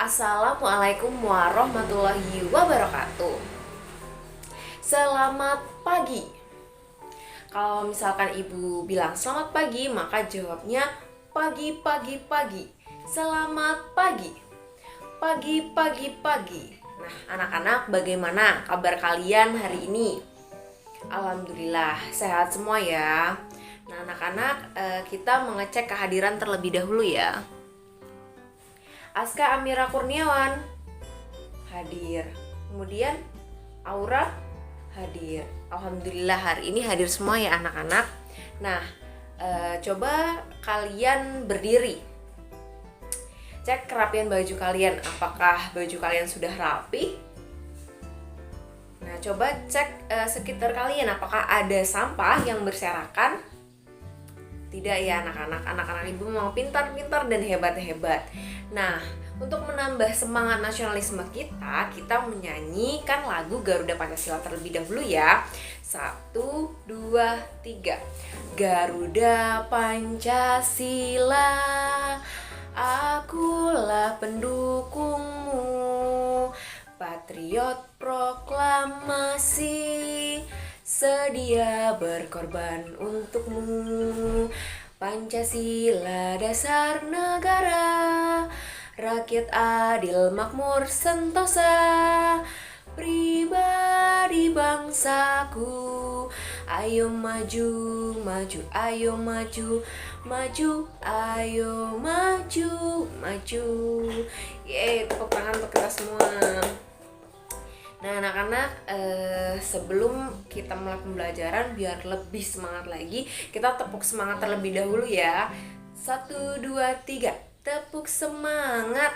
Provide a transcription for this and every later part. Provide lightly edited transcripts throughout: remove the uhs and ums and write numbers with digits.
Assalamualaikum warahmatullahi wabarakatuh. Selamat pagi. Kalau misalkan ibu bilang selamat pagi, maka jawabnya pagi, pagi, pagi. Selamat pagi. Pagi, pagi, pagi. Nah, anak-anak, bagaimana kabar kalian hari ini? Alhamdulillah, sehat semua ya. Nah, anak-anak, kita mengecek kehadiran terlebih dahulu ya. Aska Amira Kurniawan hadir. Kemudian Aura hadir. Alhamdulillah hari ini hadir semua ya anak-anak. Nah, coba kalian berdiri. Cek kerapian baju kalian. Apakah baju kalian sudah rapi? Nah, coba cek sekitar kalian. Apakah ada sampah yang berserakan? Tidak ya anak-anak. Anak-anak ibu memang pintar-pintar dan hebat-hebat. Nah, untuk menambah semangat nasionalisme kita menyanyikan lagu Garuda Pancasila terlebih dahulu ya. 1, 2, 3. Garuda Pancasila, akulah pendukungmu. Patriot proklamasi, sedia berkorban untukmu. Pancasila dasar negara, rakyat adil makmur sentosa, pribadi bangsaku. Ayo maju, maju, ayo maju, maju, ayo maju, maju. Yeay, tepuk tangan untuk kita semua. Nah anak-anak, sebelum kita mulai pembelajaran biar lebih semangat lagi, kita tepuk semangat terlebih dahulu ya. 1, 2, 3. Tepuk semangat.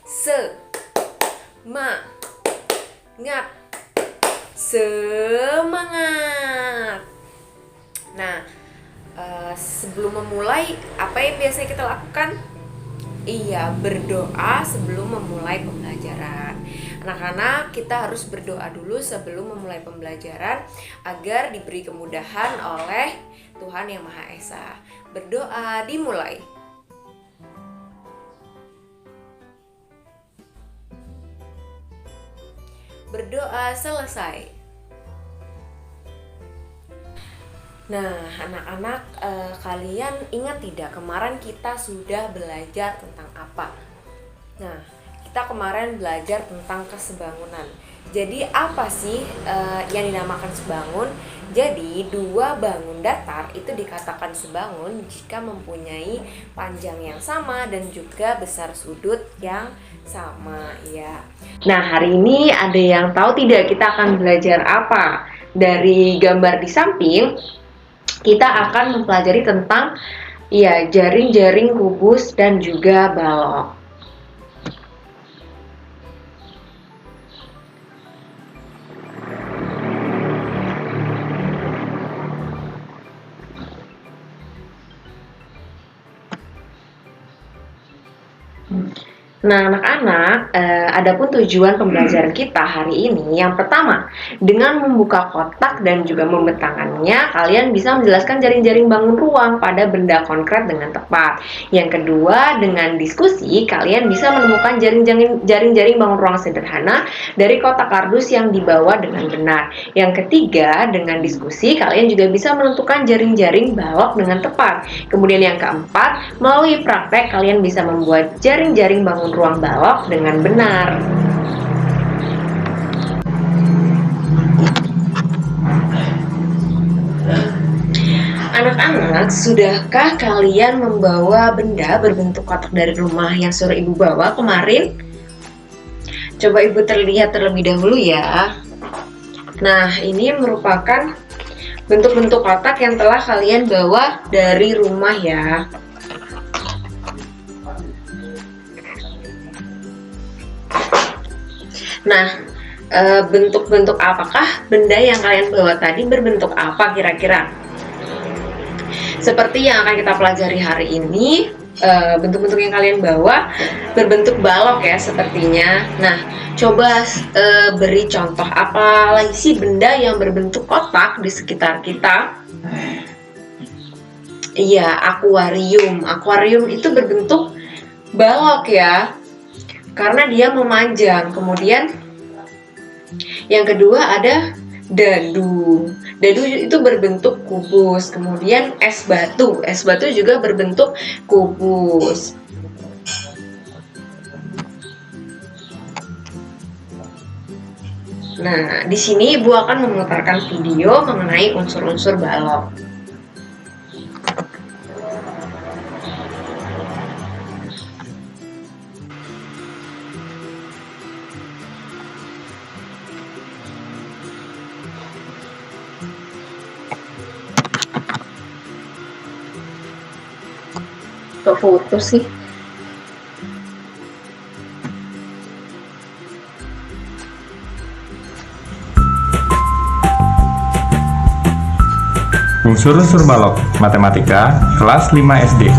Semangat. Semangat. Nah, sebelum memulai, apa yang biasanya kita lakukan? Iya, berdoa sebelum memulai pembelajaran. Anak-anak, kita harus berdoa dulu sebelum memulai pembelajaran agar diberi kemudahan oleh Tuhan Yang Maha Esa. Berdoa dimulai. Berdoa selesai. Nah, anak-anak, kalian ingat tidak kemarin kita sudah belajar tentang apa? Nah, kita kemarin belajar tentang kesebangunan. Jadi apa sih yang dinamakan sebangun? Jadi dua bangun datar itu dikatakan sebangun jika mempunyai panjang yang sama dan juga besar sudut yang sama ya. Nah, hari ini ada yang tahu tidak kita akan belajar apa? Dari gambar di samping kita akan mempelajari tentang jaring-jaring kubus dan juga balok. Nah anak-anak, adapun tujuan pembelajaran kita hari ini, yang pertama, dengan membuka kotak dan juga membentangkannya, kalian bisa menjelaskan jaring-jaring bangun ruang pada benda konkret dengan tepat. Yang kedua, dengan diskusi, kalian bisa menemukan jaring-jaring bangun ruang sederhana dari kotak kardus yang dibawa dengan benar. Yang ketiga, dengan diskusi, kalian juga bisa menentukan jaring-jaring balok dengan tepat. Kemudian yang keempat, melalui praktek, kalian bisa membuat jaring-jaring bangun ruang balok dengan benar. Anak-anak, sudahkah kalian membawa benda berbentuk kotak dari rumah yang suruh ibu bawa kemarin? Coba ibu terlihat terlebih dahulu ya. Nah, ini merupakan bentuk-bentuk kotak yang telah kalian bawa dari rumah ya. Nah, bentuk-bentuk apakah benda yang kalian bawa tadi berbentuk apa kira-kira? Seperti yang akan kita pelajari hari ini, bentuk-bentuk yang kalian bawa berbentuk balok ya sepertinya. Nah, coba beri contoh apa lagi sih benda yang berbentuk kotak di sekitar kita? Iya, akuarium. Akuarium itu berbentuk balok ya. karena dia memanjang. Kemudian yang kedua ada dadu. Dadu itu berbentuk kubus. Kemudian es batu. Es batu juga berbentuk kubus. Nah, di sini Ibu akan memutarkan video mengenai unsur-unsur balok. Kok foto sih? Unsur-unsur balok matematika kelas 5 SD.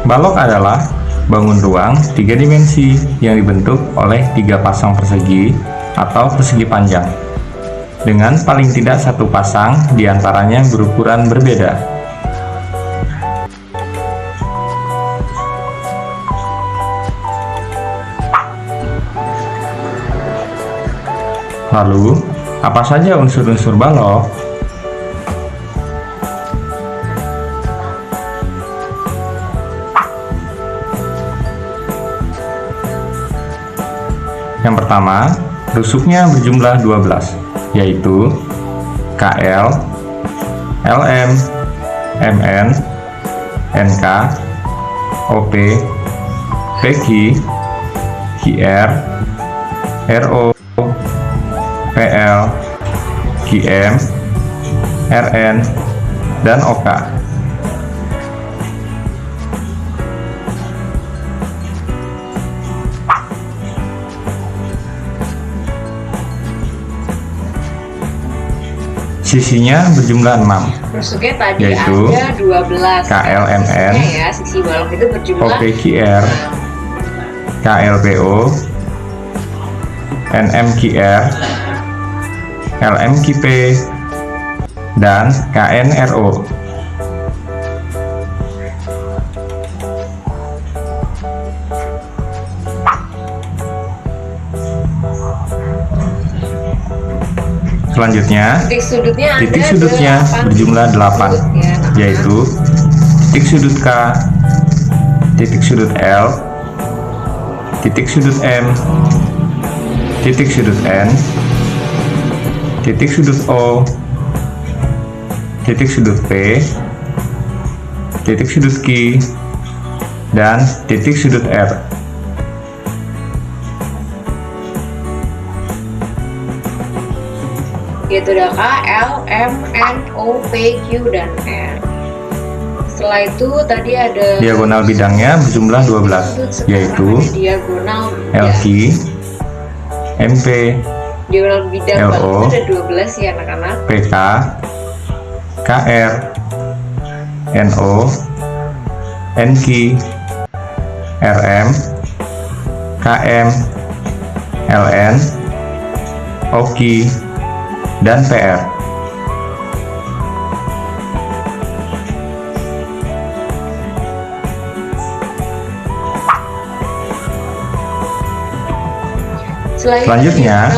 Balok adalah bangun ruang 3 dimensi yang dibentuk oleh 3 pasang persegi atau persegi panjang, dengan paling tidak satu pasang diantaranya berukuran berbeda. Lalu, apa saja unsur-unsur balok? Yang pertama, rusuknya berjumlah 12, yaitu KL, LM, MN, NK, OP, PQ, QR, RO, PL, QM, RN, dan OK. Sisinya berjumlah 6, Rusuknya tadi yaitu ada 12. KLMN, Ya, sisi balok itu berjumlah OPQR, KLPO, NMQR, LMQP, dan KNRO. Selanjutnya, titik sudutnya berjumlah 8, yaitu titik sudut K, titik sudut L, titik sudut M, titik sudut N, titik sudut O, titik sudut P, titik sudut Q, dan titik sudut R. Yaitu ada K, L, M, N, O, P, Q, dan R. Setelah itu tadi ada diagonal bidangnya berjumlah 12, yaitu diagonal LQ, MP, diagonal bidang LO, itu ada 12 ya anak-anak. PK, KR, NO, NQ, RM, KM, LN, OK, dan PR. Selanjutnya,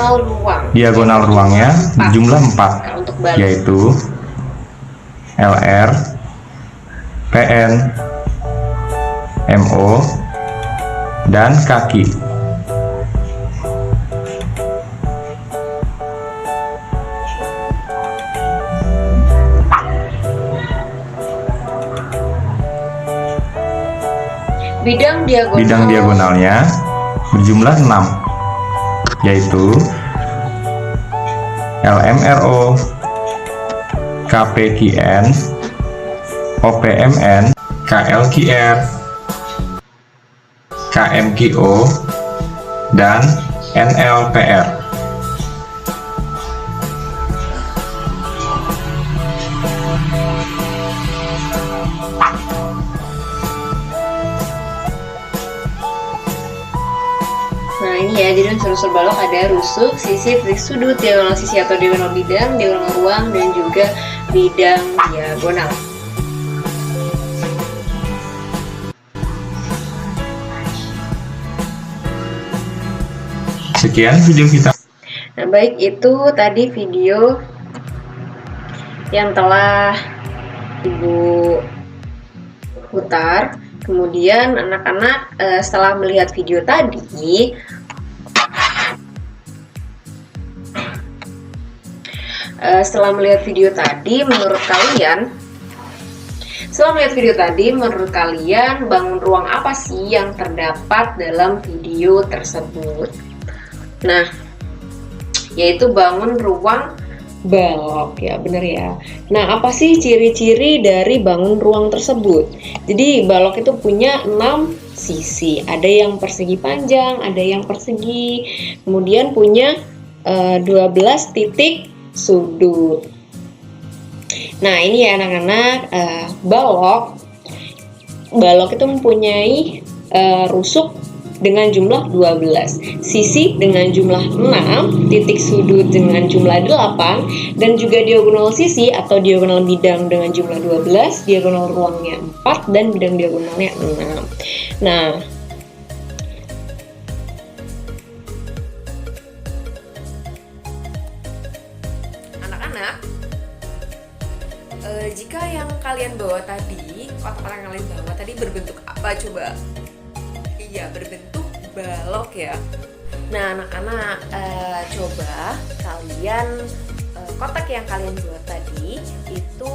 diagonal ruangnya berjumlah 4, yaitu LR, PN, MO, dan kaki. Bidang diagonalnya berjumlah 6, yaitu LMRO, KPQN, OPMN, KLQR, KMQO, dan NLPR. Nah, ini ya. Jadi unsur-unsur balok ada rusuk, sisi, titik sudut, diagonal sisi atau diagonal bidang, diagonal ruang, dan juga bidang diagonal. Sekian video kita. Nah, baik, itu tadi video yang telah Ibu putar. Kemudian anak-anak setelah melihat video tadi, menurut kalian bangun ruang apa sih yang terdapat dalam video tersebut? Nah, yaitu bangun ruang balok, ya bener ya. Nah, apa sih ciri-ciri dari bangun ruang tersebut? Jadi balok itu punya 6 sisi, ada yang persegi panjang, ada yang persegi, kemudian punya 12 titik sudut. Nah, ini ya anak-anak, balok itu mempunyai rusuk dengan jumlah 12, sisi dengan jumlah 6, titik sudut dengan jumlah 8, dan juga diagonal sisi atau diagonal bidang dengan jumlah 12, diagonal ruangnya 4, dan bidang diagonalnya 6. Nah, anak-anak, jika yang kalian bawa tadi, kotak-kotak yang kalian bawa tadi berbentuk apa coba? Iya, berbentuk balok ya. Nah, anak-anak, coba kalian kotak yang kalian buat tadi itu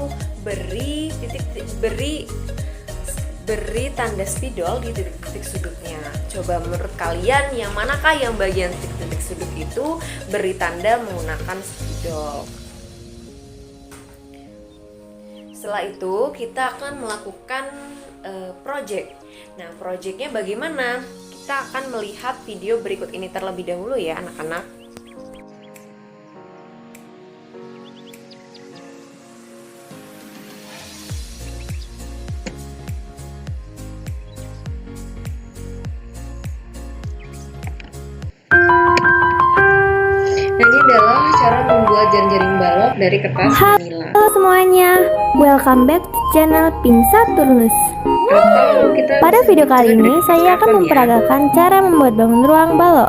beri tanda spidol di titik-titik sudutnya. Coba menurut kalian yang manakah yang bagian titik-titik sudut itu beri tanda menggunakan spidol. Setelah itu kita akan melakukan project. Nah, projectnya bagaimana? Kita akan melihat video berikut ini terlebih dahulu ya anak-anak. Nah, ini adalah cara membuat jaring-jaring balok dari kertas manila. Halo semuanya, welcome back to channel Pinsa Turnus. Pada video kali ini saya akan memperagakan cara membuat bangun ruang balok.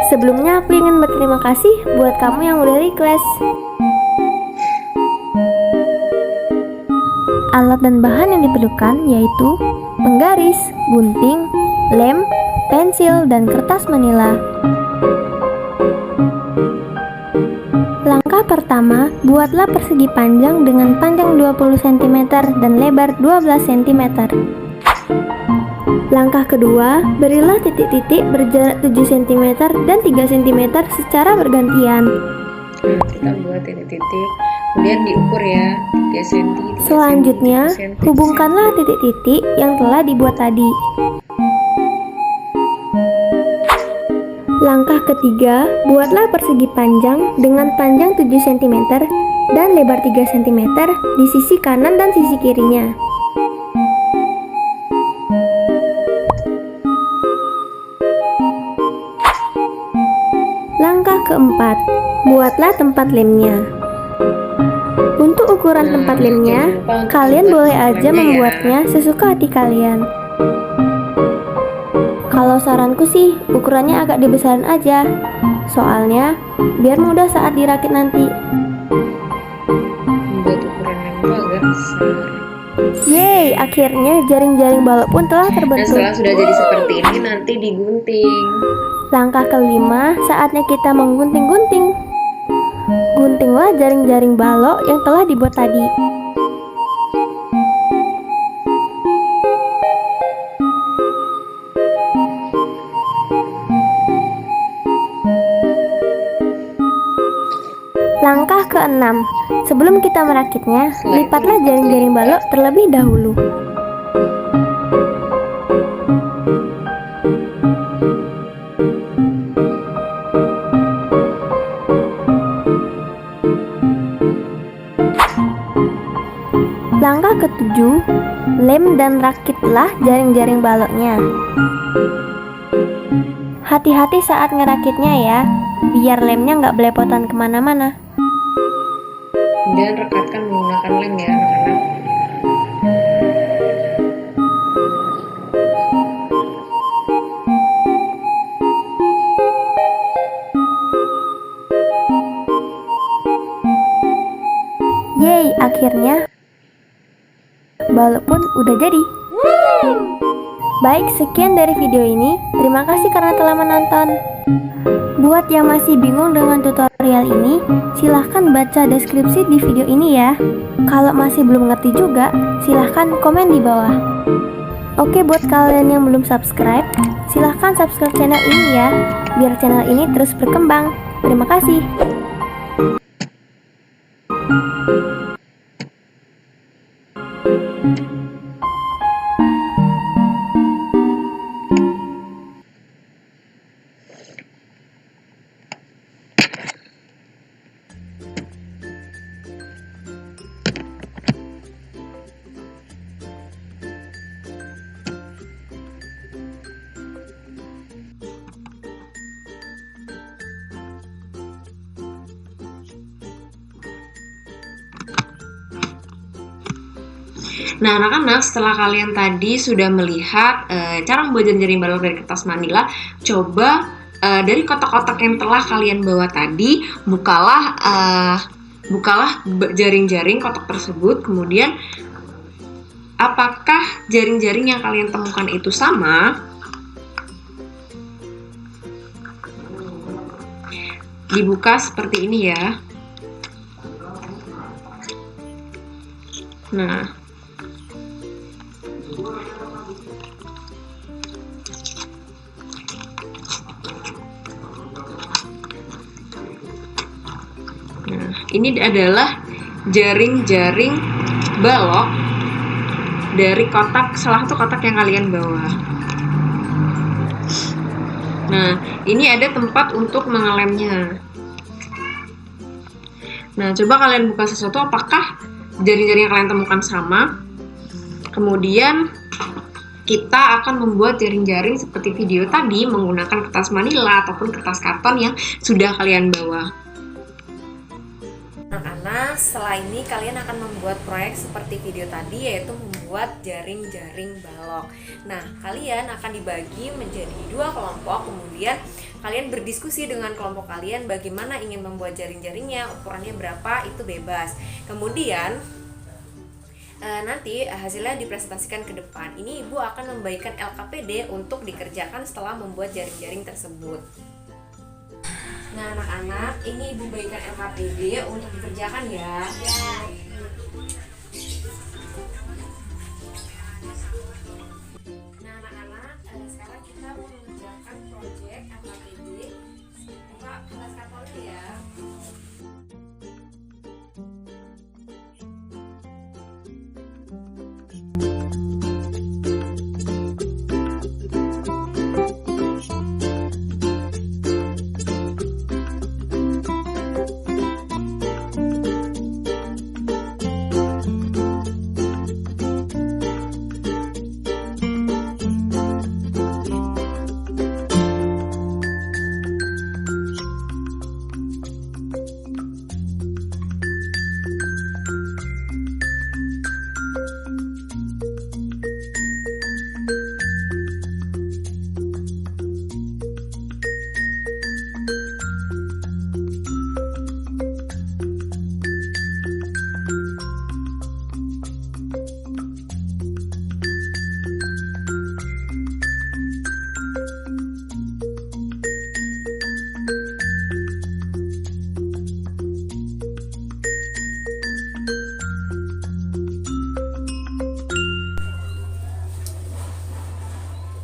Sebelumnya aku ingin berterima kasih buat kamu yang udah request. Alat dan bahan yang diperlukan yaitu penggaris, gunting, lem, pensil, dan kertas manila. Langkah pertama, buatlah persegi panjang dengan panjang 20 cm dan lebar 12 cm. Langkah kedua, berilah titik-titik berjarak 7 cm dan 3 cm secara bergantian. Kita buat titik-titik, kemudian diukur ya, 3 cm. Selanjutnya, hubungkanlah titik-titik yang telah dibuat tadi. Langkah ketiga, buatlah persegi panjang dengan panjang 7 cm dan lebar 3 cm di sisi kanan dan sisi kirinya. Langkah keempat, buatlah tempat lemnya. Untuk ukuran tempat lemnya, kalian boleh aja membuatnya sesuka hati kalian. Kalau saranku sih, ukurannya agak dibesarin aja. Soalnya, biar mudah saat dirakit nanti. Buat ukuran yang agak besar. Yeay, akhirnya jaring-jaring balok pun telah Nah, terbentuk. setelah sudah jadi seperti ini, nanti digunting. Langkah kelima, saatnya kita menggunting-gunting. Guntinglah jaring-jaring balok yang telah dibuat tadi. Langkah keenam, sebelum kita merakitnya, lipatlah jaring-jaring balok terlebih dahulu. Langkah ketujuh, lem dan rakitlah jaring-jaring baloknya. Hati-hati saat ngerakitnya ya, biar lemnya nggak belepotan kemana-mana. Dan rekatkan menggunakan lem ya anak-anak. Yeay, akhirnya balok pun udah jadi. Baik, sekian dari video ini. Terima kasih karena telah menonton. Buat yang masih bingung dengan tutorial ini, silahkan baca deskripsi di video ini ya. Kalau masih belum ngerti juga, silahkan komen di bawah. Oke, buat kalian yang belum subscribe, silahkan subscribe channel ini ya, biar channel ini terus berkembang. Terima kasih. Nah anak-anak, setelah kalian tadi sudah melihat cara membuat jaring-jaring balok dari kertas manila, coba dari kotak-kotak yang telah kalian bawa tadi, bukalah jaring-jaring kotak tersebut. Kemudian apakah jaring-jaring yang kalian temukan itu sama? Dibuka seperti ini ya. Nah, ini adalah jaring-jaring balok dari salah satu kotak yang kalian bawa. Nah, ini ada tempat untuk mengelemnya. Nah, coba kalian buka sesuatu, apakah jaring-jaring yang kalian temukan sama? Kemudian kita akan membuat jaring-jaring seperti video tadi menggunakan kertas manila ataupun kertas karton yang sudah kalian bawa. Anak-anak, setelah ini kalian akan membuat proyek seperti video tadi, yaitu membuat jaring-jaring balok. Nah, kalian akan dibagi menjadi 2 kelompok, kemudian kalian berdiskusi dengan kelompok kalian bagaimana ingin membuat jaring-jaringnya, ukurannya berapa, itu bebas. Kemudian nanti hasilnya dipresentasikan ke depan. Ini ibu akan membagikan LKPD untuk dikerjakan setelah membuat jaring-jaring tersebut. Nah anak-anak, ini ibu bagikan LKPD untuk dikerjakan ya. Nah anak-anak, sekarang kita mau mengerjakan proyek LKPD. Buka kelas kartonnya ya.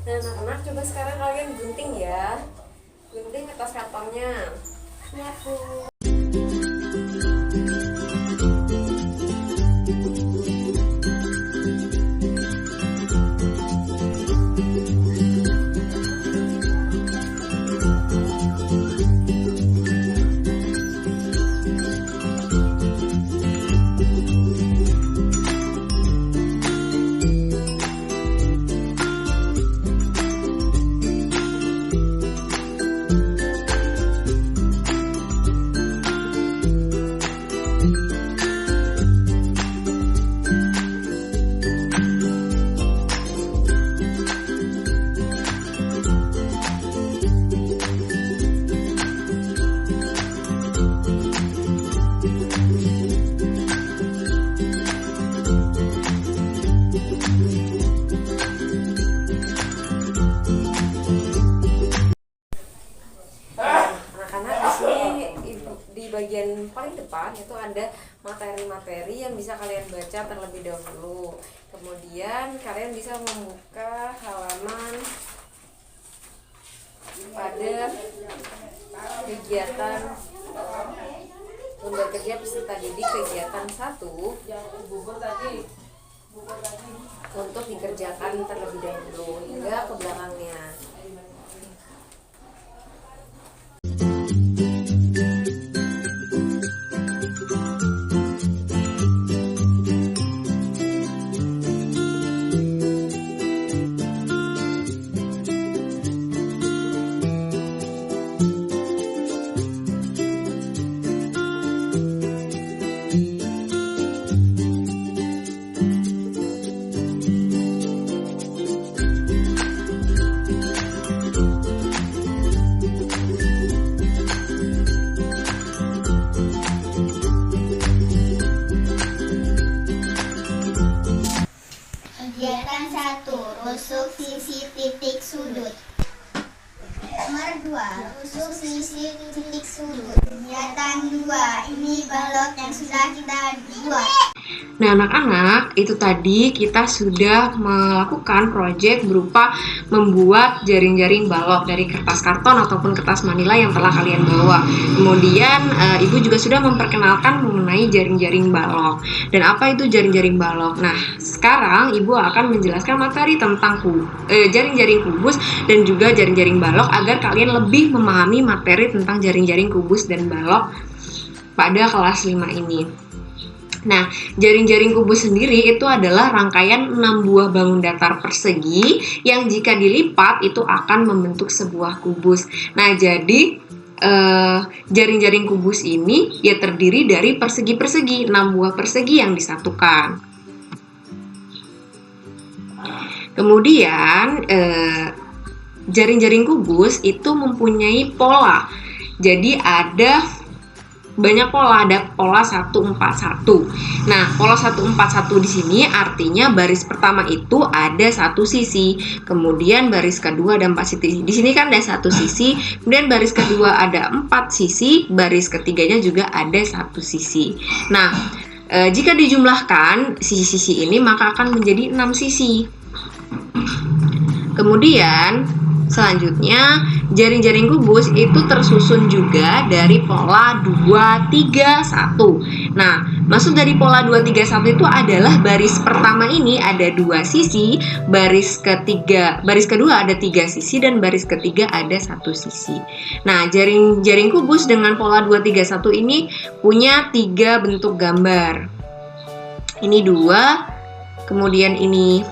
Nah anak-anak, coba sekarang kalian gunting ya. Gunting kertas kartonnya. Ya Bu. depan itu ada materi-materi yang bisa kalian baca terlebih dahulu. Kemudian kalian bisa membuka halaman pada kegiatan lembar kerja peserta didik kegiatan 1 untuk dikerjakan terlebih dahulu hingga ke belakangnya. Kegiatan 1. Rusuk sisi titik sudut. Nomor 2. Rusuk sisi titik sudut. Kegiatan 2. Ini balok yang sudah kita buat. Nah anak-anak, itu tadi kita sudah melakukan proyek berupa membuat jaring-jaring balok dari kertas karton ataupun kertas manila yang telah kalian bawa. Kemudian ibu juga sudah memperkenalkan mengenai jaring-jaring balok. Dan apa itu jaring-jaring balok? Nah sekarang ibu akan menjelaskan materi tentang jaring-jaring kubus dan juga jaring-jaring balok agar kalian lebih memahami materi tentang jaring-jaring kubus dan balok pada kelas 5 ini. Nah, jaring-jaring kubus sendiri itu adalah rangkaian 6 buah bangun datar persegi yang jika dilipat itu akan membentuk sebuah kubus. Nah, jadi jaring-jaring kubus ini ya terdiri dari persegi-persegi, 6 buah persegi yang disatukan. Kemudian jaring-jaring kubus itu mempunyai pola. Jadi ada banyak pola, ada pola 141. Nah, pola 141 di sini artinya baris pertama itu ada 1 sisi, kemudian baris kedua ada 4 sisi. Di sini kan ada 1 sisi, kemudian baris kedua ada 4 sisi, baris ketiganya juga ada 1 sisi. Nah, jika dijumlahkan sisi-sisi ini maka akan menjadi 6 sisi. Kemudian selanjutnya, jaring-jaring kubus itu tersusun juga dari pola 231. Nah, maksud dari pola 231 itu adalah baris pertama ini ada 2 sisi, baris kedua ada 3 sisi, dan baris ketiga ada 1 sisi. Nah, jaring-jaring kubus dengan pola 231 ini punya 3 bentuk gambar. Ini 2, kemudian ini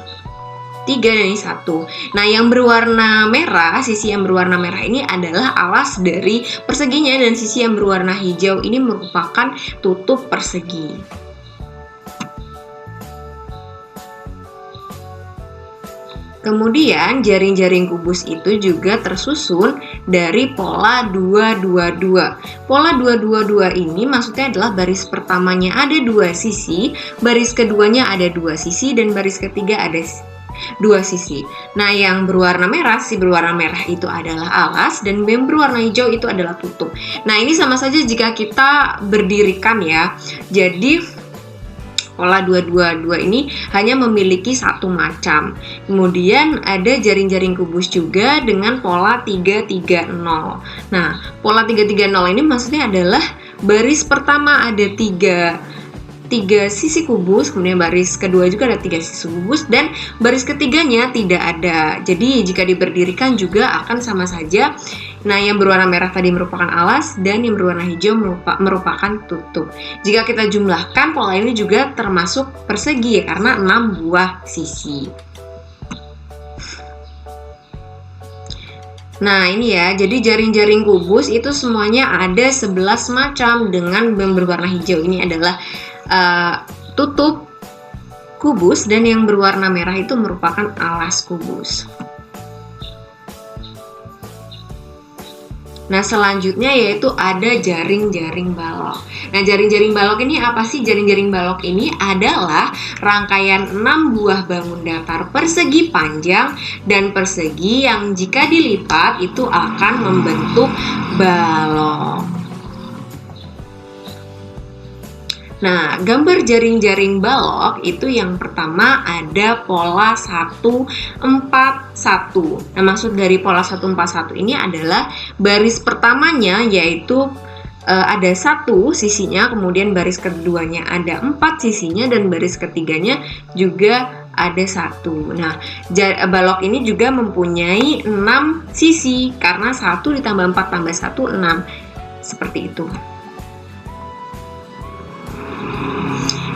3 dan ini 1. Nah, yang berwarna merah, sisi yang berwarna merah ini adalah alas dari perseginya, dan sisi yang berwarna hijau ini merupakan tutup persegi. Kemudian jaring-jaring kubus itu juga tersusun dari pola 222. Pola 222 ini maksudnya adalah baris pertamanya ada 2 sisi, baris keduanya ada 2 sisi, dan baris ketiga ada 2 sisi. Nah, yang berwarna merah, sisi berwarna merah itu adalah alas, dan yang berwarna hijau itu adalah tutup. Nah, ini sama saja jika kita berdirikan ya. Jadi pola 222 ini hanya memiliki 1 macam. Kemudian ada jaring-jaring kubus juga dengan pola 330. Nah, pola 330 ini maksudnya adalah baris pertama ada 3 sisi kubus, kemudian baris kedua juga ada 3 sisi kubus, dan baris ketiganya tidak ada. Jadi jika diberdirikan juga akan sama saja. Nah, yang berwarna merah tadi merupakan alas, dan yang berwarna hijau merupakan tutup. Jika kita jumlahkan, pola ini juga termasuk persegi ya, karena 6 buah sisi. Nah, ini ya, jadi jaring-jaring kubus itu semuanya ada 11 macam dengan yang berwarna hijau ini adalah tutup kubus, dan yang berwarna merah itu merupakan alas kubus. Nah, selanjutnya yaitu ada jaring-jaring balok. Nah, jaring-jaring balok ini apa sih? Jaring-jaring balok ini adalah rangkaian 6 buah bangun datar persegi panjang dan persegi yang jika dilipat itu akan membentuk balok. Nah, gambar jaring-jaring balok itu yang pertama ada pola 141. Nah, maksud dari pola 141 ini adalah baris pertamanya yaitu ada 1 sisinya, kemudian baris keduanya ada 4 sisinya, dan baris ketiganya juga ada 1. Nah, balok ini juga mempunyai 6 sisi karena 1 ditambah 4 tambah 1 6. Seperti itu.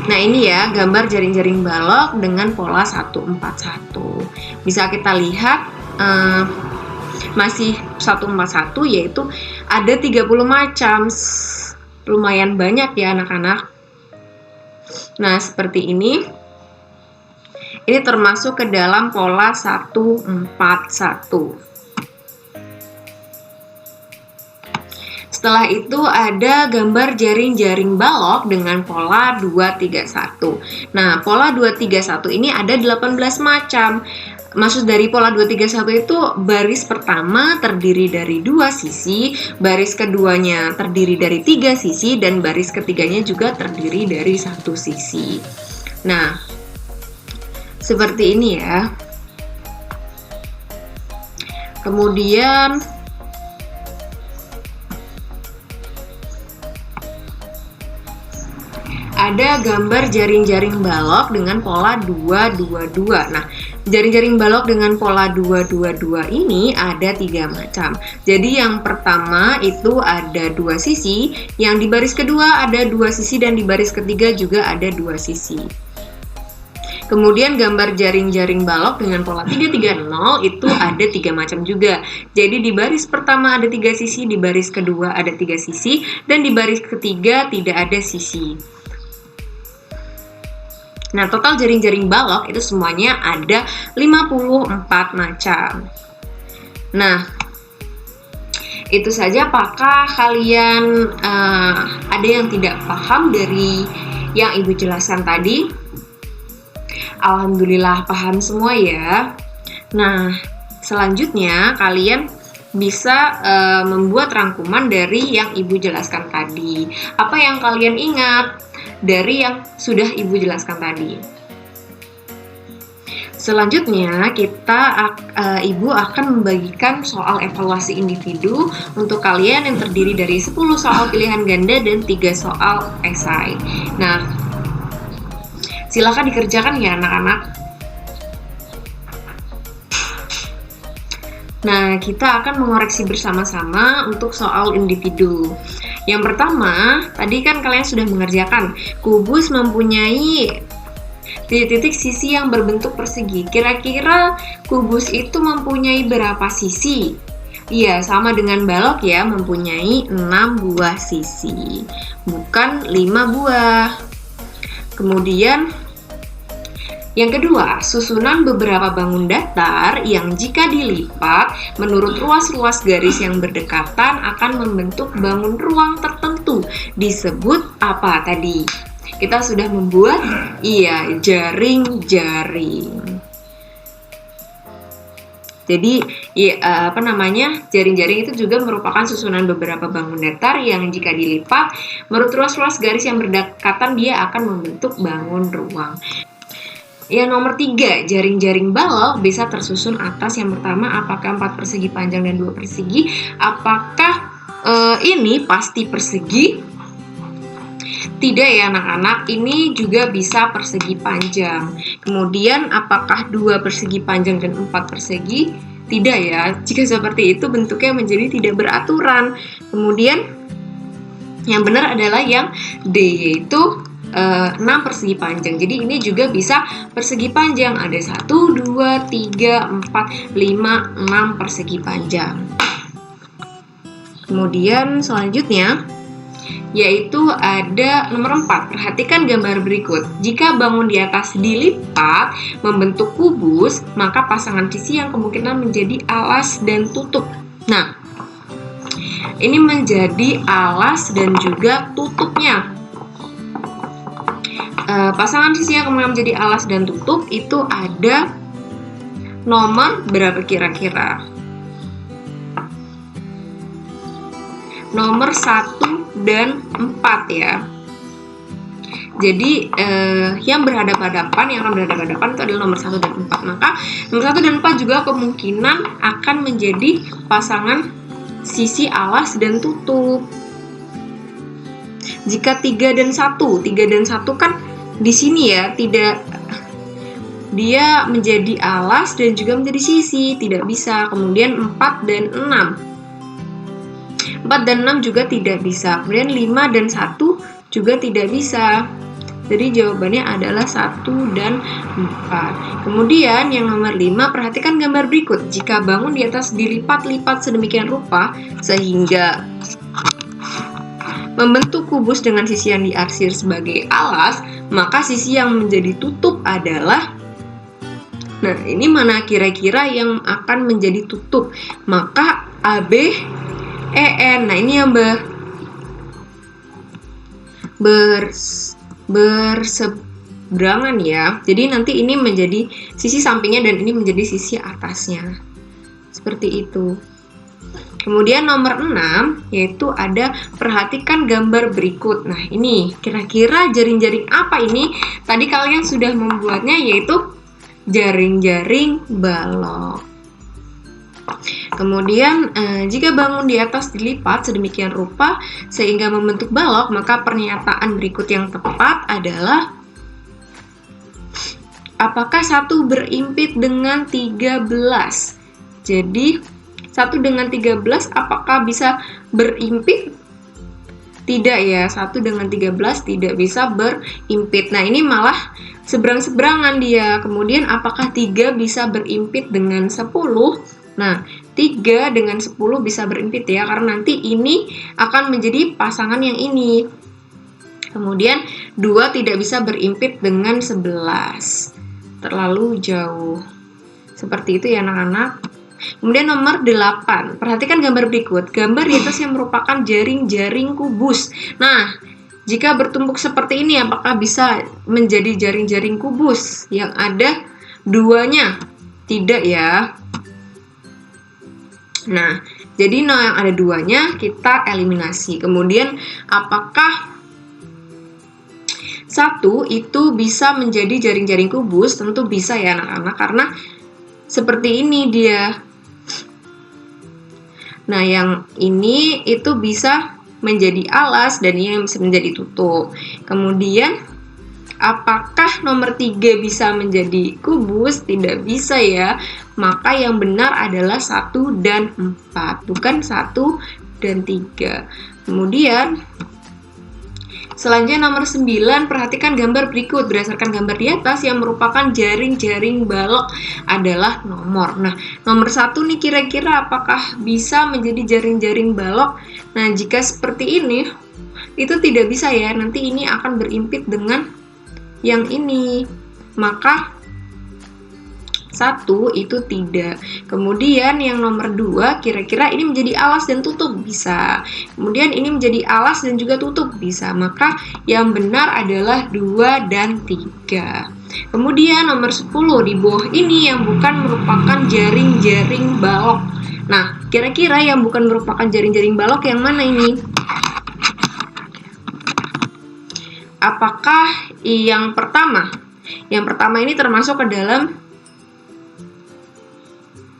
Nah, ini ya gambar jaring-jaring balok dengan pola 141. Bisa kita lihat masih 141, yaitu ada 30 macam. Lumayan banyak ya anak-anak. Nah, seperti ini. Ini termasuk ke dalam pola 141. Setelah itu ada gambar jaring-jaring balok dengan pola 231. Nah, pola 231 ini ada 18 macam. Maksud dari pola 231 itu baris pertama terdiri dari 2 sisi, baris keduanya terdiri dari 3 sisi, dan baris ketiganya juga terdiri dari 1 sisi. Nah, seperti ini ya. Kemudian ada gambar jaring-jaring balok dengan pola 222. Nah, jaring-jaring balok dengan pola 222 ini ada 3 macam. Jadi yang pertama itu ada 2 sisi, yang di baris kedua ada 2 sisi, dan di baris ketiga juga ada 2 sisi. Kemudian gambar jaring-jaring balok dengan pola 330 itu ada 3 macam juga. Jadi di baris pertama ada 3 sisi, di baris kedua ada 3 sisi, dan di baris ketiga tidak ada sisi. Nah, total jaring-jaring balok itu semuanya ada 54 macam. Nah, itu saja. Apakah kalian ada yang tidak paham dari yang Ibu jelaskan tadi? Alhamdulillah paham semua ya. Nah, selanjutnya kalian bisa membuat rangkuman dari yang Ibu jelaskan tadi. Apa yang kalian ingat dari yang sudah Ibu jelaskan tadi? Selanjutnya Ibu akan membagikan soal evaluasi individu untuk kalian yang terdiri dari 10 soal pilihan ganda dan 3 soal esai. Nah, silakan dikerjakan ya anak-anak. Nah, kita akan mengoreksi bersama-sama untuk soal individu. Yang pertama, tadi kan kalian sudah mengerjakan. Kubus mempunyai titik-titik sisi yang berbentuk persegi. Kira-kira kubus itu mempunyai berapa sisi? Iya, sama dengan balok ya, mempunyai 6 buah sisi, bukan 5 buah. Kemudian yang kedua, susunan beberapa bangun datar yang jika dilipat menurut ruas-ruas garis yang berdekatan akan membentuk bangun ruang tertentu. Disebut apa tadi? Kita sudah membuat jaring-jaring. Jadi jaring-jaring itu juga merupakan susunan beberapa bangun datar yang jika dilipat menurut ruas-ruas garis yang berdekatan dia akan membentuk bangun ruang. Yang nomor 3, jaring-jaring balok bisa tersusun atas. Yang pertama, apakah 4 persegi panjang dan 2 persegi? Apakah ini pasti persegi? Tidak ya anak-anak, ini juga bisa persegi panjang. Kemudian, apakah 2 persegi panjang dan 4 persegi? Tidak ya, jika seperti itu bentuknya menjadi tidak beraturan. Kemudian, yang benar adalah yang D, yaitu 6 persegi panjang. Jadi ini juga bisa persegi panjang. Ada 1, 2, 3, 4, 5, 6 persegi panjang. Kemudian selanjutnya yaitu ada nomor 4. Perhatikan gambar berikut. Jika bangun di atas dilipat membentuk kubus, maka pasangan sisi yang kemungkinan menjadi alas dan tutup. Nah, ini menjadi alas dan juga tutupnya. Pasangan sisi yang kemudian menjadi alas dan tutup itu ada nomor berapa kira-kira? Nomor 1 dan 4 ya. Jadi yang berhadapan-hadapan, yang akan berhadapan-hadapan itu adalah nomor 1 dan 4. Maka nomor 1 dan 4 juga kemungkinan akan menjadi pasangan sisi alas dan tutup. Jika 3 dan 1 kan di sini ya, tidak, dia menjadi alas dan juga menjadi sisi, tidak bisa. Kemudian 4 dan 6. 4 dan 6 juga tidak bisa. Kemudian 5 dan 1 juga tidak bisa. Jadi jawabannya adalah 1 dan 4. Kemudian yang nomor 5, perhatikan gambar berikut. Jika bangun di atas dilipat-lipat sedemikian rupa sehingga membentuk kubus dengan sisi yang diarsir sebagai alas, maka sisi yang menjadi tutup adalah, nah ini mana kira-kira yang akan menjadi tutup? Maka AB, EN. Nah ini yang berseberangan ya. Jadi nanti ini menjadi sisi sampingnya dan ini menjadi sisi atasnya. Seperti itu. Kemudian nomor 6 yaitu ada perhatikan gambar berikut. Nah ini kira-kira jaring-jaring apa ini? Tadi kalian sudah membuatnya, yaitu jaring-jaring balok. Kemudian jika bangun di atas dilipat sedemikian rupa sehingga membentuk balok, maka pernyataan berikut yang tepat adalah apakah 1 berimpit dengan 13? Jadi 1 dengan 13 apakah bisa berimpit? Tidak ya, 1 dengan 13 tidak bisa berimpit. Nah ini malah seberang-seberangan dia. Kemudian apakah 3 bisa berimpit dengan 10? Nah 3 dengan 10 bisa berimpit ya, karena nanti ini akan menjadi pasangan yang ini. Kemudian 2 tidak bisa berimpit dengan 11. Terlalu jauh. Seperti itu ya anak-anak. Kemudian nomor 8, perhatikan gambar berikut. Gambar di atas yang merupakan jaring-jaring kubus. Nah, jika bertumpuk seperti ini, apakah bisa menjadi jaring-jaring kubus yang ada duanya? Tidak ya. Nah, jadi yang ada duanya kita eliminasi. Kemudian apakah 1 itu bisa menjadi jaring-jaring kubus? Tentu bisa ya anak-anak, karena seperti ini dia. Nah, yang ini itu bisa menjadi alas dan ini bisa menjadi tutup. Kemudian, apakah nomor 3 bisa menjadi kubus? Tidak bisa ya. Maka yang benar adalah 1 dan 4, bukan 1 dan 3. Kemudian, selanjutnya nomor 9, perhatikan gambar berikut. Berdasarkan gambar di atas yang merupakan jaring-jaring balok adalah nomor. Nah, nomor 1 nih kira-kira apakah bisa menjadi jaring-jaring balok? Nah, jika seperti ini, itu tidak bisa ya. Nanti ini akan berimpit dengan yang ini. Maka 1 itu tidak. Kemudian yang nomor 2, kira-kira ini menjadi alas dan tutup? Bisa. Kemudian ini menjadi alas dan juga tutup? Bisa. Maka yang benar adalah 2 dan 3. Kemudian nomor 10, di bawah ini yang bukan merupakan jaring-jaring balok. Nah, kira-kira yang bukan merupakan jaring-jaring balok yang mana ini? Apakah yang pertama? Yang pertama ini termasuk ke dalam.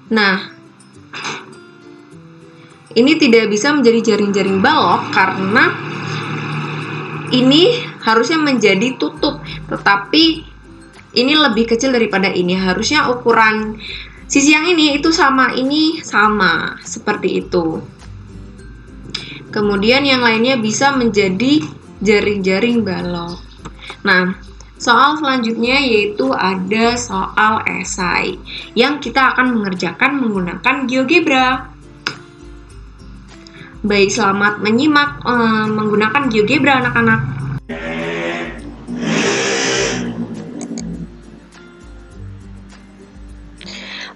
Nah, ini tidak bisa menjadi jaring-jaring balok karena ini harusnya menjadi tutup, tetapi ini lebih kecil daripada ini. Harusnya ukuran sisi yang ini itu sama, ini sama, seperti itu. Kemudian yang lainnya bisa menjadi jaring-jaring balok. Nah, soal selanjutnya yaitu ada soal esai yang kita akan mengerjakan menggunakan GeoGebra. Baik, selamat menyimak menggunakan GeoGebra anak-anak.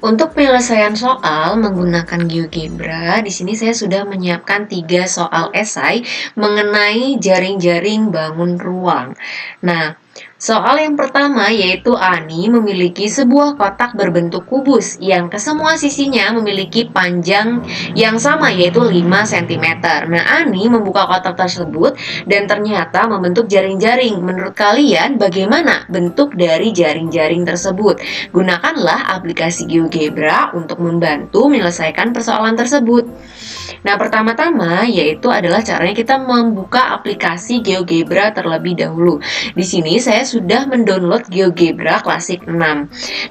Untuk penyelesaian soal menggunakan GeoGebra, di sini saya sudah menyiapkan 3 soal esai mengenai jaring-jaring bangun ruang. Nah, Soal yang pertama yaitu Ani memiliki sebuah kotak berbentuk kubus yang kesemua sisinya memiliki panjang yang sama yaitu 5 cm. Nah, Ani membuka kotak tersebut dan ternyata membentuk jaring-jaring. Menurut kalian bagaimana bentuk dari jaring-jaring tersebut? Gunakanlah aplikasi GeoGebra untuk membantu menyelesaikan persoalan tersebut. Nah, pertama-tama yaitu adalah caranya kita membuka aplikasi GeoGebra terlebih dahulu. Di sini saya sudah mendownload GeoGebra Classic 6.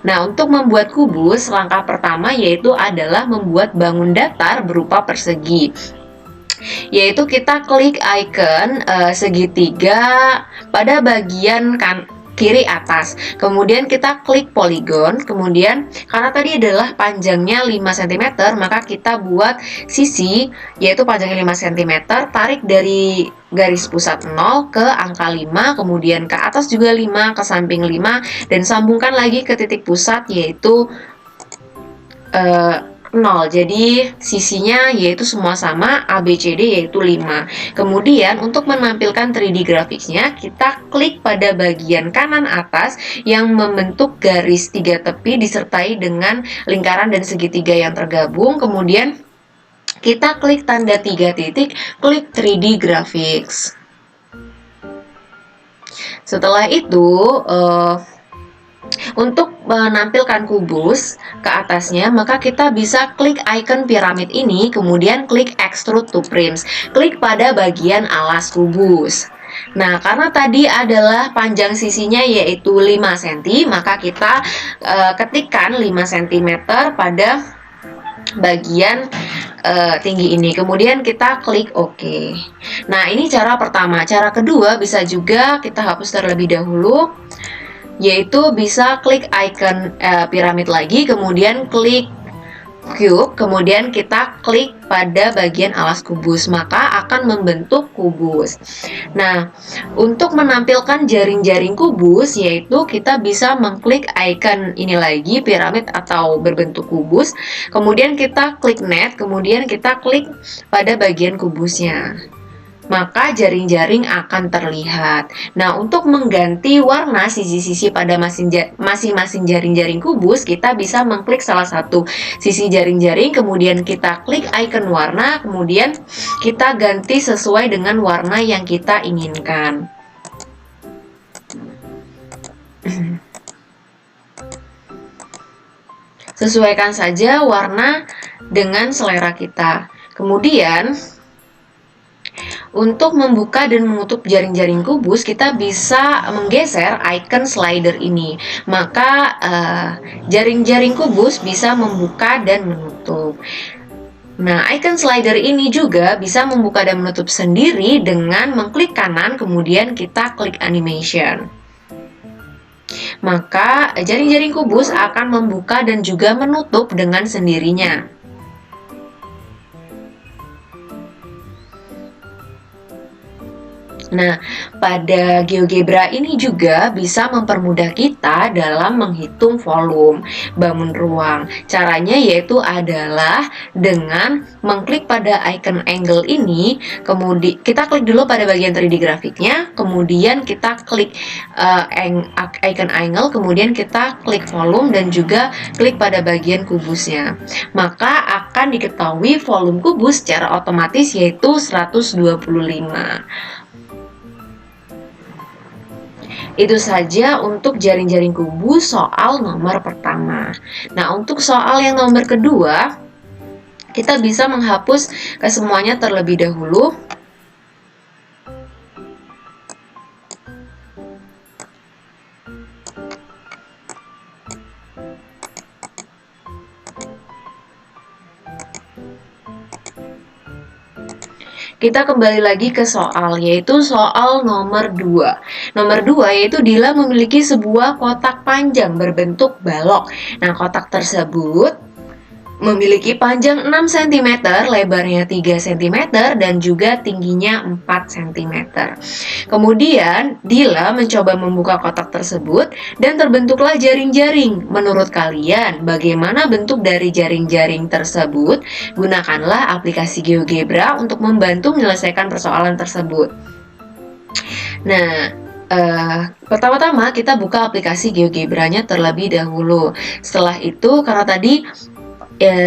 Nah, untuk membuat kubus, langkah pertama yaitu adalah membuat bangun datar berupa persegi. Yaitu kita klik icon segitiga pada bagian kiri atas, kemudian kita klik poligon, kemudian karena tadi adalah panjangnya 5 cm, maka kita buat sisi yaitu panjangnya 5 cm, tarik dari garis pusat 0 ke angka 5, kemudian ke atas juga 5, ke samping 5, dan sambungkan lagi ke titik pusat yaitu 0. Jadi sisinya yaitu semua sama, ABCD yaitu 5. Kemudian untuk menampilkan 3D graphicsnya, kita klik pada bagian kanan atas yang membentuk garis 3 tepi disertai dengan lingkaran dan segitiga yang tergabung. Kemudian kita klik tanda 3 titik, klik 3D graphics. Setelah itu untuk menampilkan kubus ke atasnya, maka kita bisa klik icon piramid ini, kemudian klik extrude to frames. Klik pada bagian alas kubus. Nah, karena tadi adalah panjang sisinya yaitu 5 cm, maka kita ketikkan 5 cm pada bagian tinggi ini. Kemudian kita klik OK. Nah, ini cara pertama. Cara kedua bisa juga kita hapus terlebih dahulu, yaitu bisa klik icon piramid lagi, kemudian klik cube, kemudian kita klik pada bagian alas kubus, maka akan membentuk kubus. Nah, untuk menampilkan jaring-jaring kubus, yaitu kita bisa mengklik icon ini lagi, piramid atau berbentuk kubus, kemudian kita klik net, kemudian kita klik pada bagian kubusnya, maka jaring-jaring akan terlihat. Nah, untuk mengganti warna sisi-sisi pada masing-masing jaring-jaring kubus, kita bisa mengklik salah satu sisi jaring-jaring, kemudian kita klik icon warna, kemudian kita ganti sesuai dengan warna yang kita inginkan. Sesuaikan saja warna dengan selera kita. Kemudian untuk membuka dan menutup jaring-jaring kubus, kita bisa menggeser icon slider ini. Maka jaring-jaring kubus bisa membuka dan menutup. Nah, icon slider ini juga bisa membuka dan menutup sendiri dengan mengklik kanan, kemudian kita klik animation. Maka jaring-jaring kubus akan membuka dan juga menutup dengan sendirinya. Nah, pada GeoGebra ini juga bisa mempermudah kita dalam menghitung volume bangun ruang. Caranya yaitu adalah dengan mengklik pada icon angle ini, kemudian kita klik dulu pada bagian 3D grafiknya, kemudian kita klik icon angle, kemudian kita klik volume dan juga klik pada bagian kubusnya. Maka akan diketahui volume kubus secara otomatis yaitu 125. Itu saja untuk jaring-jaring kubus soal nomor pertama. Nah, untuk soal yang nomor kedua, kita bisa menghapus kesemuanya terlebih dahulu. Kita kembali lagi ke soal, yaitu soal nomor 2. Nomor 2 yaitu Dila memiliki sebuah kotak panjang berbentuk balok. Nah, kotak tersebut memiliki panjang 6 cm, lebarnya 3 cm, dan juga tingginya 4 cm. Kemudian, Dila mencoba membuka kotak tersebut dan terbentuklah jaring-jaring. Menurut kalian, bagaimana bentuk dari jaring-jaring tersebut? Gunakanlah aplikasi GeoGebra untuk membantu menyelesaikan persoalan tersebut. Nah, pertama-tama kita buka aplikasi GeoGebra-nya terlebih dahulu. Setelah itu, karena tadi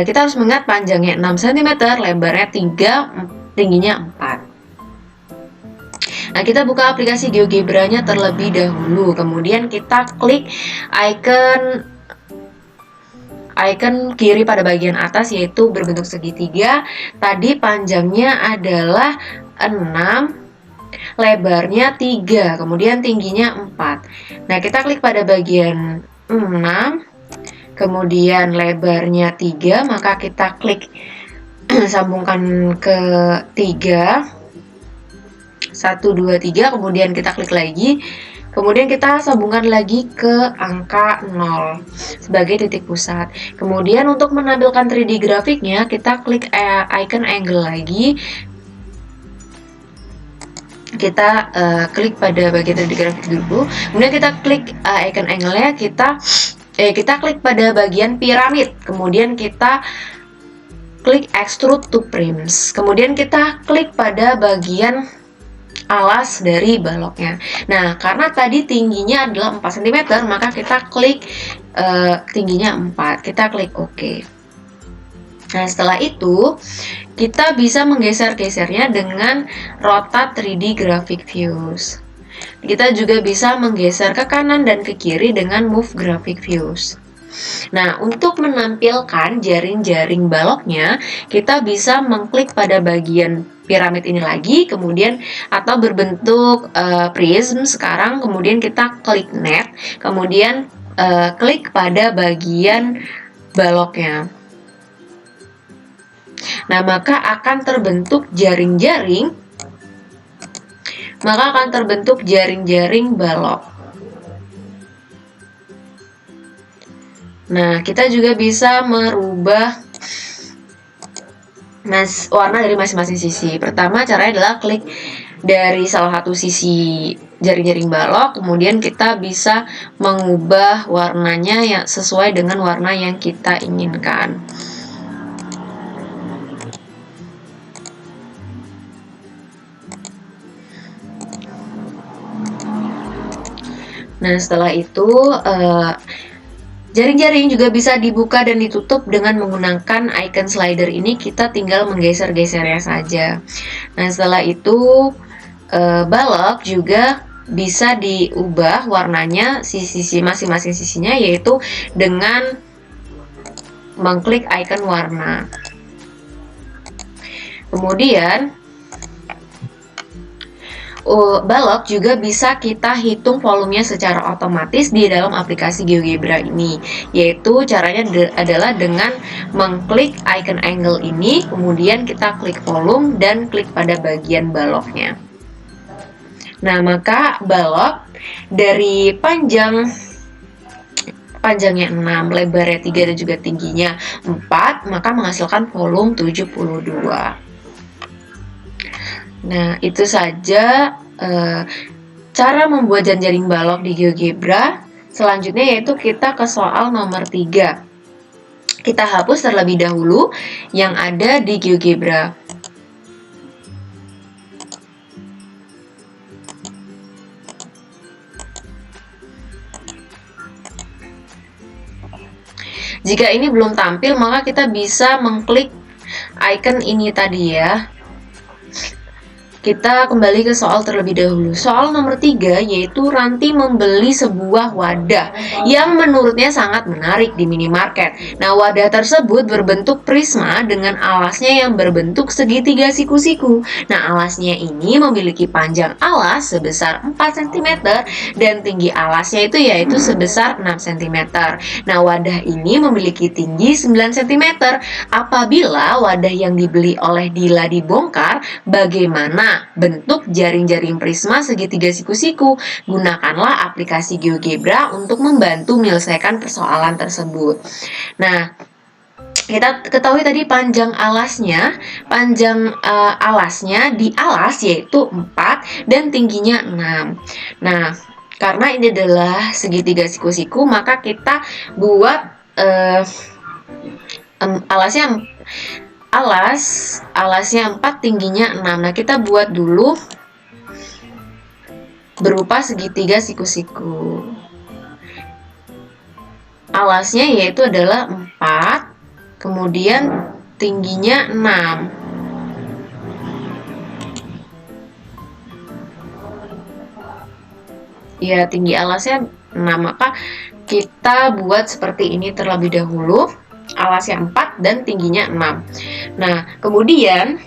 kita harus mengingat panjangnya 6 cm, lebarnya 3, tingginya 4. Nah, kita buka aplikasi GeoGebra-nya terlebih dahulu. Kemudian kita klik icon kiri pada bagian atas, yaitu berbentuk segitiga. Tadi panjangnya adalah 6, lebarnya 3, kemudian tingginya 4. Nah, kita klik pada bagian 6, kemudian lebarnya 3, maka kita klik sambungkan ke 3, 1, 2, 3, kemudian kita klik lagi, kemudian kita sambungkan lagi ke angka 0 sebagai titik pusat. Kemudian untuk menampilkan 3D grafiknya, kita klik icon angle lagi, kita klik pada bagian 3D grafik dulu, kemudian kita klik icon angle-nya, kita klik pada bagian piramid, kemudian kita klik extrude to frames, kemudian kita klik pada bagian alas dari baloknya. Nah, karena tadi tingginya adalah 4 cm, maka kita klik tingginya 4, kita klik OK. Nah, setelah itu kita bisa menggeser-gesernya dengan rotate 3D graphic views. Kita juga bisa menggeser ke kanan dan ke kiri dengan move graphic views. Nah, untuk menampilkan jaring-jaring baloknya, kita bisa mengklik pada bagian piramid ini lagi, kemudian atau berbentuk prism sekarang, kemudian kita klik net, kemudian klik pada bagian baloknya. Nah, maka akan terbentuk jaring-jaring, balok. Nah, kita juga bisa merubah warna dari masing-masing sisi. Pertama, caranya adalah klik dari salah satu sisi jaring-jaring balok, kemudian kita bisa mengubah warnanya yang sesuai dengan warna yang kita inginkan. Nah, setelah itu jaring-jaring juga bisa dibuka dan ditutup dengan menggunakan icon slider ini. Kita tinggal menggeser-gesernya saja. Nah, setelah itu balok juga bisa diubah warnanya sisi masing-masing sisinya, yaitu dengan mengklik icon warna. Kemudian balok juga bisa kita hitung volumenya secara otomatis di dalam aplikasi GeoGebra ini, yaitu caranya adalah dengan mengklik icon angle ini, kemudian kita klik volume dan klik pada bagian baloknya. Nah, maka balok dari panjangnya 6, lebarnya 3 dan juga tingginya 4, maka menghasilkan volume 72. Nah, itu saja cara membuat jaring balok di GeoGebra. Selanjutnya yaitu kita ke soal nomor 3. Kita hapus terlebih dahulu yang ada di GeoGebra. Jika ini belum tampil, maka kita bisa mengklik icon ini tadi ya. Kita kembali ke soal terlebih dahulu. Soal nomor 3 yaitu Ranti membeli sebuah wadah yang menurutnya sangat menarik di minimarket. Nah, wadah tersebut berbentuk prisma dengan alasnya yang berbentuk segitiga siku-siku. Nah, alasnya ini memiliki panjang alas sebesar 4 cm dan tinggi alasnya yaitu sebesar 6 cm. Nah, wadah ini memiliki tinggi 9 cm. Apabila wadah yang dibeli oleh Dila dibongkar, bagaimana bentuk jaring-jaring prisma segitiga siku-siku? Gunakanlah aplikasi GeoGebra untuk membantu menyelesaikan persoalan tersebut. Nah, kita ketahui tadi panjang alasnya di alas yaitu 4 dan tingginya 6. Nah, karena ini adalah segitiga siku-siku, maka kita buat alasnya 4, tingginya 6. Nah, kita buat dulu berupa segitiga siku-siku. Alasnya yaitu adalah 4, kemudian tingginya 6. Ya, tinggi alasnya 6, maka kita buat seperti ini terlebih dahulu. Alasnya 4 dan tingginya 6. Nah, kemudian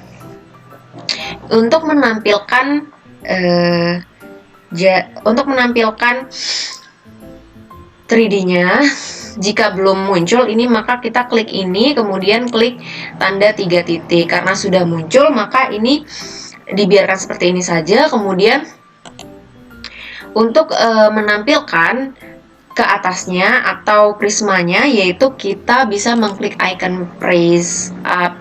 untuk menampilkan 3D-nya, jika belum muncul ini, maka kita klik ini, kemudian klik tanda 3 titik. Karena sudah muncul, maka ini dibiarkan seperti ini saja. Kemudian untuk menampilkan ke atasnya atau prismanya, yaitu kita bisa mengklik icon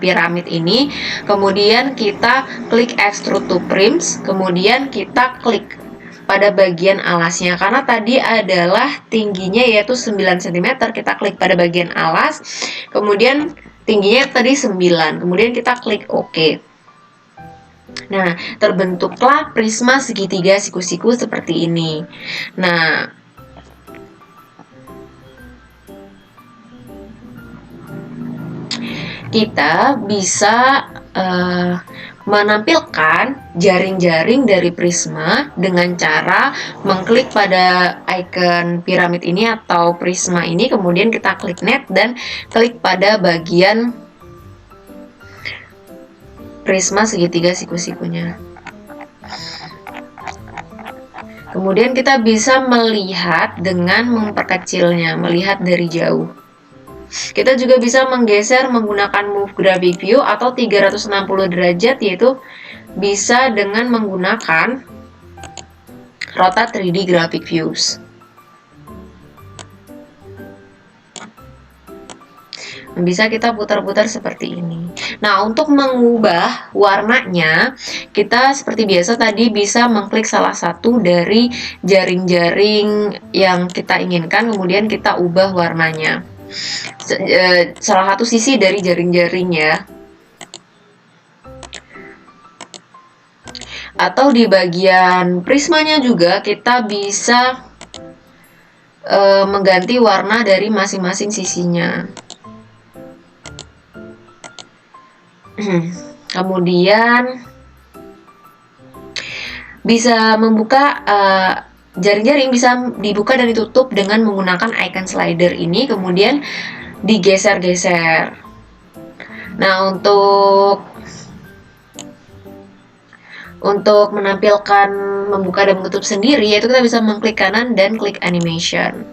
piramid ini, kemudian kita klik extrude to prims, kemudian kita klik pada bagian alasnya. Karena tadi adalah tingginya yaitu 9 cm, kita klik pada bagian alas, kemudian tingginya tadi 9, kemudian kita klik OK. Nah, terbentuklah prisma segitiga siku-siku seperti ini. Nah, kita bisa menampilkan jaring-jaring dari prisma dengan cara mengklik pada icon piramid ini atau prisma ini, kemudian kita klik net dan klik pada bagian prisma segitiga siku-sikunya. Kemudian kita bisa melihat dengan memperkecilnya, melihat dari jauh. Kita juga bisa menggeser menggunakan Move Graphic View atau 360 derajat, yaitu bisa dengan menggunakan Rotate 3D Graphic Views. Bisa kita putar-putar seperti ini. Nah, untuk mengubah warnanya, kita seperti biasa tadi bisa mengklik salah satu dari jaring-jaring yang kita inginkan, kemudian kita ubah warnanya. Salah satu sisi dari jaring-jaring ya. Atau di bagian prismanya juga kita bisa mengganti warna dari masing-masing sisinya. Kemudian bisa membuka jaring-jaring, bisa dibuka dan ditutup dengan menggunakan icon slider ini, kemudian digeser-geser. Nah, untuk menampilkan membuka dan menutup sendiri, yaitu kita bisa mengklik kanan dan klik animation.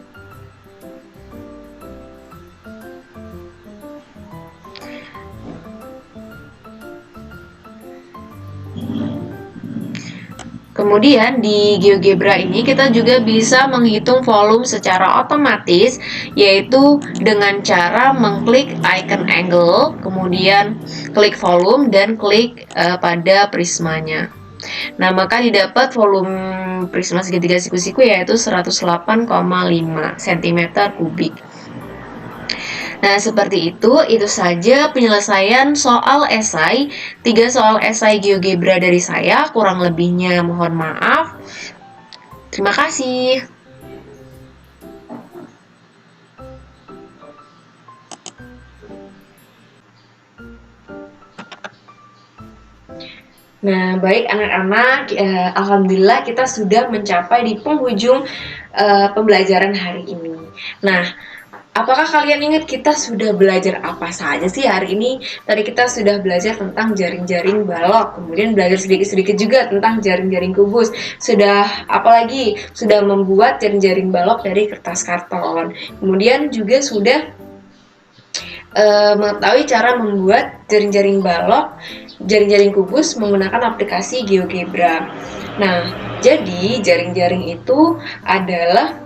Kemudian di GeoGebra ini kita juga bisa menghitung volume secara otomatis, yaitu dengan cara mengklik icon angle, kemudian klik volume dan klik pada prismanya. Nah, maka didapat volume prisma segitiga siku-siku yaitu 108,5 cm3. Nah, seperti itu saja penyelesaian soal esai. 3 soal esai GeoGebra dari saya, kurang lebihnya mohon maaf. Terima kasih. Nah, baik anak-anak, alhamdulillah kita sudah mencapai di penghujung pembelajaran hari ini. Nah, apakah kalian ingat kita sudah belajar apa saja sih hari ini? Tadi kita sudah belajar tentang jaring-jaring balok, kemudian belajar sedikit-sedikit juga tentang jaring-jaring kubus. Sudah apalagi? Sudah membuat jaring-jaring balok dari kertas karton. Kemudian juga sudah mengetahui cara membuat jaring-jaring balok, jaring-jaring kubus menggunakan aplikasi GeoGebra. Nah, jadi jaring-jaring itu adalah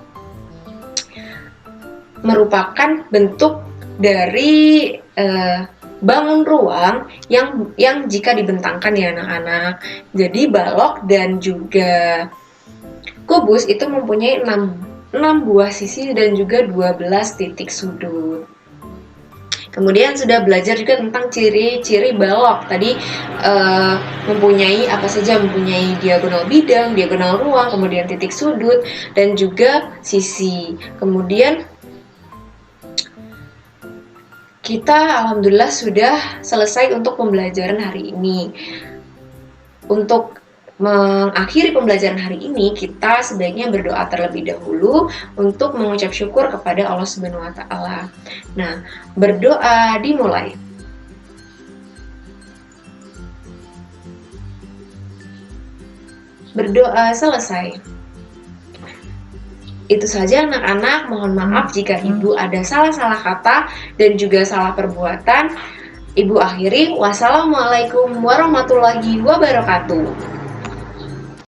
merupakan bentuk dari bangun ruang yang jika dibentangkan ya anak-anak. Jadi balok dan juga kubus itu mempunyai 6 buah sisi dan juga 12 titik sudut. Kemudian sudah belajar juga tentang ciri-ciri balok. Tadi mempunyai apa saja, mempunyai diagonal bidang, diagonal ruang, kemudian titik sudut, dan juga sisi. Kemudian kita alhamdulillah sudah selesai untuk pembelajaran hari ini. Untuk mengakhiri pembelajaran hari ini, kita sebaiknya berdoa terlebih dahulu untuk mengucap syukur kepada Allah Subhanahu wa taala. Nah, berdoa dimulai. Berdoa selesai. Itu saja anak-anak, mohon maaf jika Ibu ada salah-salah kata dan juga salah perbuatan. Ibu akhiri, wassalamualaikum warahmatullahi wabarakatuh.